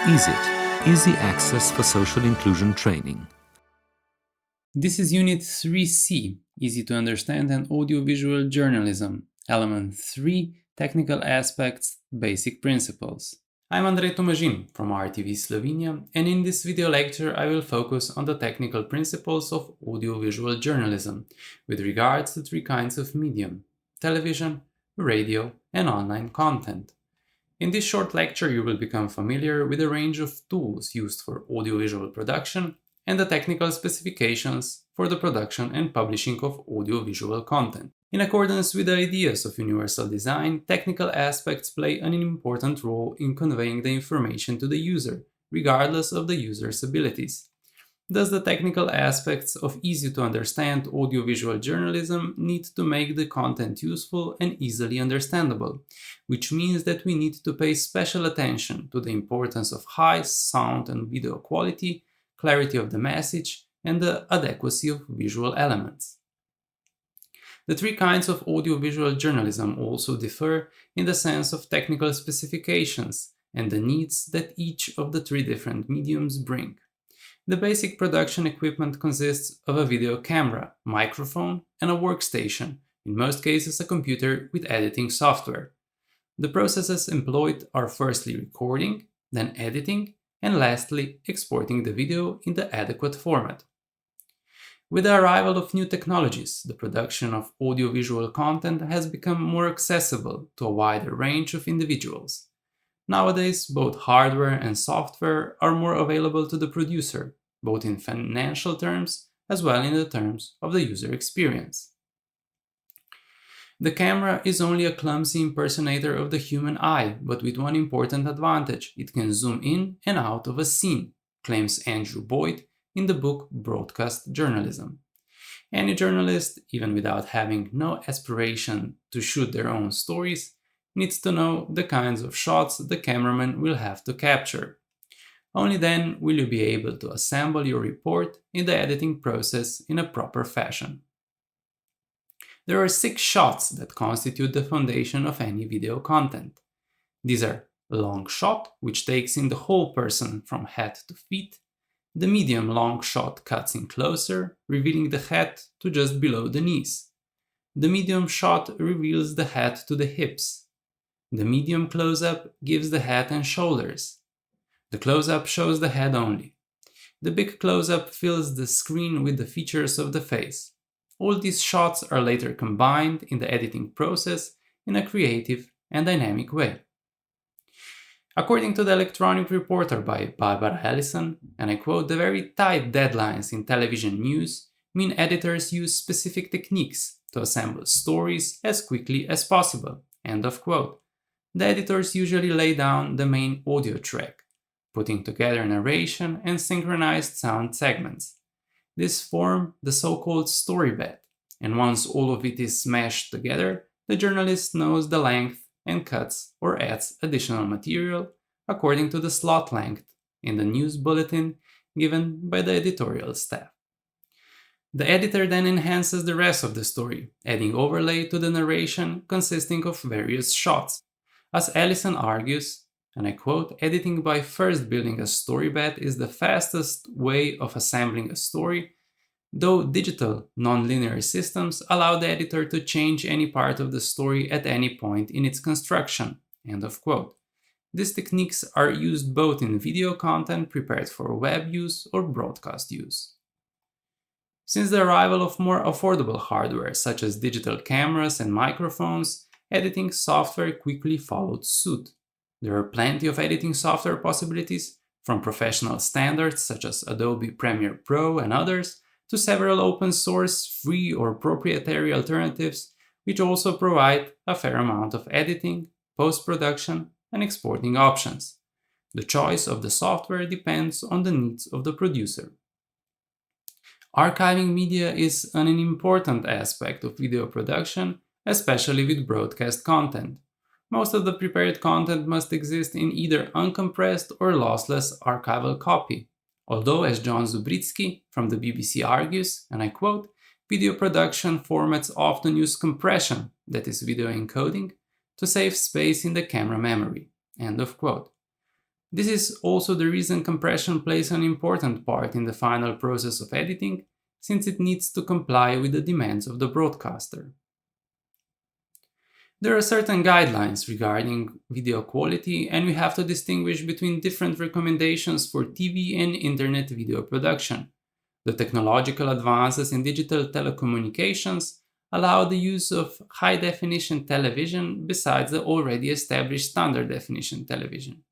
EASIT, Easy Access for Social Inclusion Training. This is Unit 3C, Easy to Understand and Audiovisual Journalism, Element 3, Technical Aspects, Basic Principles. I'm Andrei Tomajin from RTV Slovenia, and in this video lecture I will focus on the technical principles of audiovisual journalism with regards to three kinds of medium: television, radio, and online content. In this short lecture, you will become familiar with a range of tools used for audiovisual production and the technical specifications for the production and publishing of audiovisual content. In accordance with the ideas of universal design, technical aspects play an important role in conveying the information to the user, regardless of the user's abilities. Thus, the technical aspects of easy-to-understand audiovisual journalism need to make the content useful and easily understandable, which means that we need to pay special attention to the importance of high sound and video quality, clarity of the message, and the adequacy of visual elements. The three kinds of audiovisual journalism also differ in the sense of technical specifications and the needs that each of the three different mediums bring. The basic production equipment consists of a video camera, microphone, and a workstation, in most cases a computer with editing software. The processes employed are firstly recording, then editing, and lastly exporting the video in the adequate format. With the arrival of new technologies, the production of audiovisual content has become more accessible to a wider range of individuals. Nowadays, both hardware and software are more available to the producer, both in financial terms as well in the terms of the user experience. The camera is only a clumsy impersonator of the human eye, but with one important advantage: it can zoom in and out of a scene, claims Andrew Boyd in the book Broadcast Journalism. Any journalist, even without having no aspiration to shoot their own stories, needs to know the kinds of shots the cameraman will have to capture. Only then will you be able to assemble your report in the editing process in a proper fashion. There are 6 shots that constitute the foundation of any video content. These are: long shot, which takes in the whole person from head to feet; the medium long shot cuts in closer, revealing the head to just below the knees; the medium shot reveals the head to the hips; the medium close-up gives the head and shoulders; the close-up shows the head only; the big close-up fills the screen with the features of the face. All these shots are later combined in the editing process in a creative and dynamic way. According to the Electronic Reporter by Barbara Ellison, and I quote, "The very tight deadlines in television news mean editors use specific techniques to assemble stories as quickly as possible." End of quote. The editors usually lay down the main audio track, putting together narration and synchronized sound segments. This form the so-called story bed, and once all of it is smashed together, the journalist knows the length and cuts or adds additional material according to the slot length in the news bulletin given by the editorial staff. The editor then enhances the rest of the story, adding overlay to the narration consisting of various shots. As Ellison argues, and I quote, "Editing by first building a story bed is the fastest way of assembling a story, though digital nonlinear systems allow the editor to change any part of the story at any point in its construction." End of quote. These techniques are used both in video content prepared for web use or broadcast use. Since the arrival of more affordable hardware such as digital cameras and microphones, editing software quickly followed suit. There are plenty of editing software possibilities, from professional standards such as Adobe Premiere Pro and others, to several open source, free or proprietary alternatives, which also provide a fair amount of editing, post-production, and exporting options. The choice of the software depends on the needs of the producer. Archiving media is an important aspect of video production, especially with broadcast content. Most of the prepared content must exist in either uncompressed or lossless archival copy. Although, as John Zubritsky from the BBC argues, and I quote, video production formats often use compression, that is video encoding, to save space in the camera memory. End of quote. This is also the reason compression plays an important part in the final process of editing, since it needs to comply with the demands of the broadcaster. There are certain guidelines regarding video quality, and we have to distinguish between different recommendations for TV and internet video production. The technological advances in digital telecommunications allow the use of high-definition television besides the already established standard-definition television.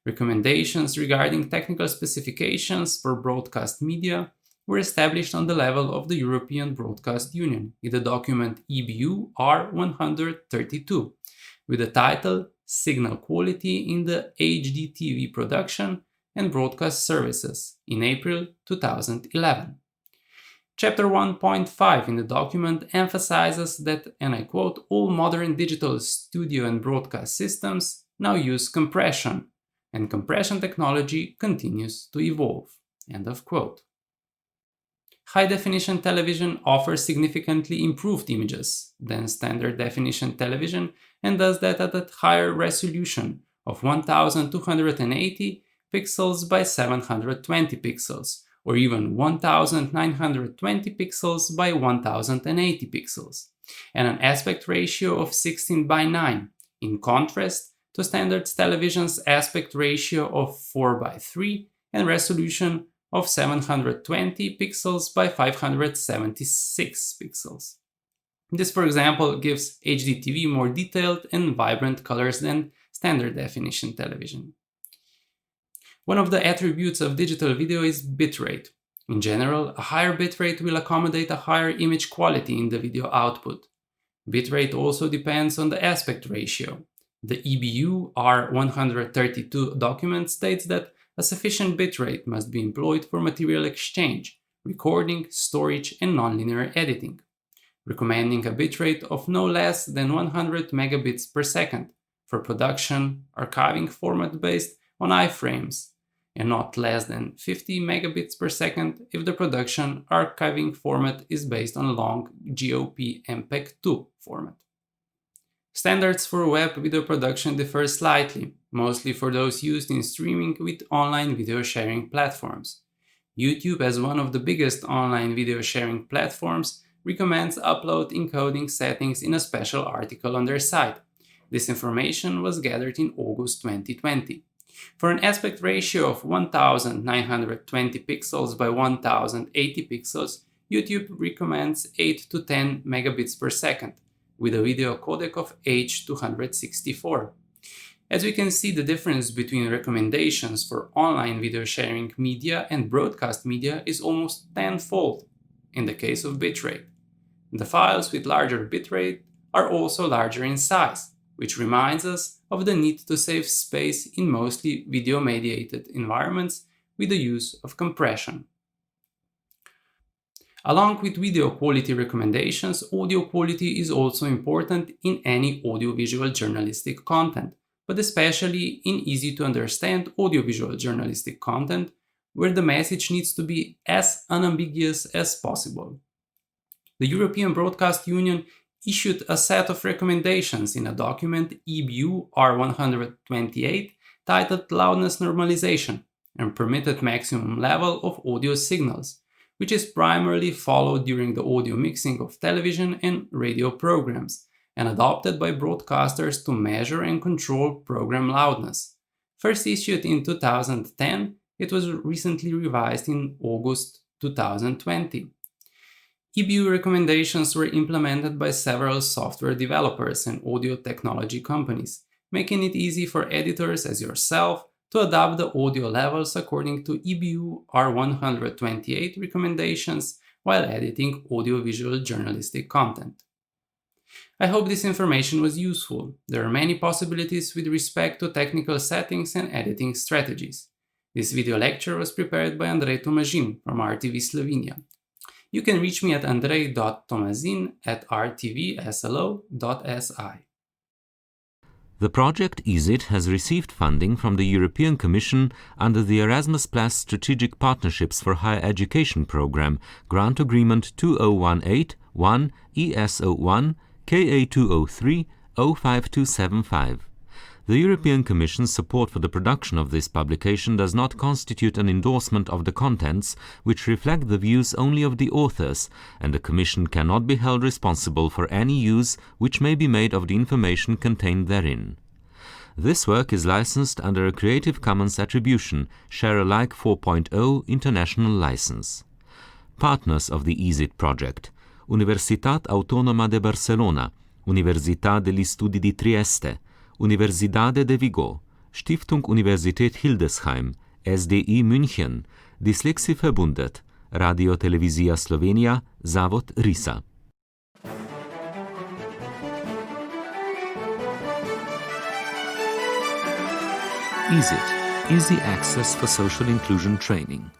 Recommendations regarding technical specifications for broadcast media were established on the level of the European Broadcast Union in the document EBU R132 with the title Signal Quality in the HD TV Production and Broadcast Services in April 2011. Chapter 1.5 in the document emphasizes that, and I quote, all modern digital studio and broadcast systems now use compression, and compression technology continues to evolve. End of quote. High-definition television offers significantly improved images than standard definition television and does that at a higher resolution of 1280 pixels by 720 pixels, or even 1920 pixels by 1080 pixels, and an aspect ratio of 16 by 9, in contrast to standard television's aspect ratio of 4 by 3 and resolution of 720 pixels by 576 pixels. This, for example, gives HD TV more detailed and vibrant colors than standard definition television. One of the attributes of digital video is bitrate. In general, a higher bitrate will accommodate a higher image quality in the video output. Bitrate also depends on the aspect ratio. The EBU R132 document states that a sufficient bitrate must be employed for material exchange, recording, storage, and nonlinear editing, recommending a bitrate of no less than 100 megabits per second for production archiving format based on iframes, and not less than 50 megabits per second if the production archiving format is based on long GOP MPEG-2 format. Standards for web video production differ slightly, mostly for those used in streaming with online video sharing platforms. YouTube, as one of the biggest online video sharing platforms, recommends upload encoding settings in a special article on their site. This information was gathered in August 2020. For an aspect ratio of 1920 pixels by 1080 pixels, YouTube recommends 8 to 10 megabits per second, with a video codec of H264. As we can see, the difference between recommendations for online video sharing media and broadcast media is almost tenfold in the case of bitrate. The files with larger bitrate are also larger in size, which reminds us of the need to save space in mostly video-mediated environments with the use of compression. Along with video quality recommendations, audio quality is also important in any audiovisual journalistic content, but especially in easy-to-understand audiovisual journalistic content, where the message needs to be as unambiguous as possible. The European Broadcast Union issued a set of recommendations in a document EBU R128 titled Loudness Normalization and Permitted Maximum Level of Audio Signals, which is primarily followed during the audio mixing of television and radio programs, and adopted by broadcasters to measure and control program loudness. First issued in 2010, it was recently revised in August 2020. EBU recommendations were implemented by several software developers and audio technology companies, making it easy for editors as yourself to adapt the audio levels according to EBU R128 recommendations while editing audiovisual journalistic content. I hope this information was useful. There are many possibilities with respect to technical settings and editing strategies. This video lecture was prepared by Andrei Tomazin from RTV Slovenia. You can reach me at andrei.tomazin@rtvslo.si. The project EaSIT has received funding from the European Commission under the Erasmus Plus Strategic Partnerships for Higher Education Programme, Grant Agreement 2018-1 ES01 KA203 05275. The European Commission's support for the production of this publication does not constitute an endorsement of the contents, which reflect the views only of the authors, and the Commission cannot be held responsible for any use which may be made of the information contained therein. This work is licensed under a Creative Commons Attribution, Share Alike 4.0 International License. Partners of the EaSIT project: Universitat Autónoma de Barcelona, Università degli Studi di Trieste, Universidade de Vigo, Stiftung Universität Hildesheim, SDI München, Dyslexie-Verbundet, Radio Televizija Slovenija, Zavod RISA. EaSIT, Easy Access for Social Inclusion Training.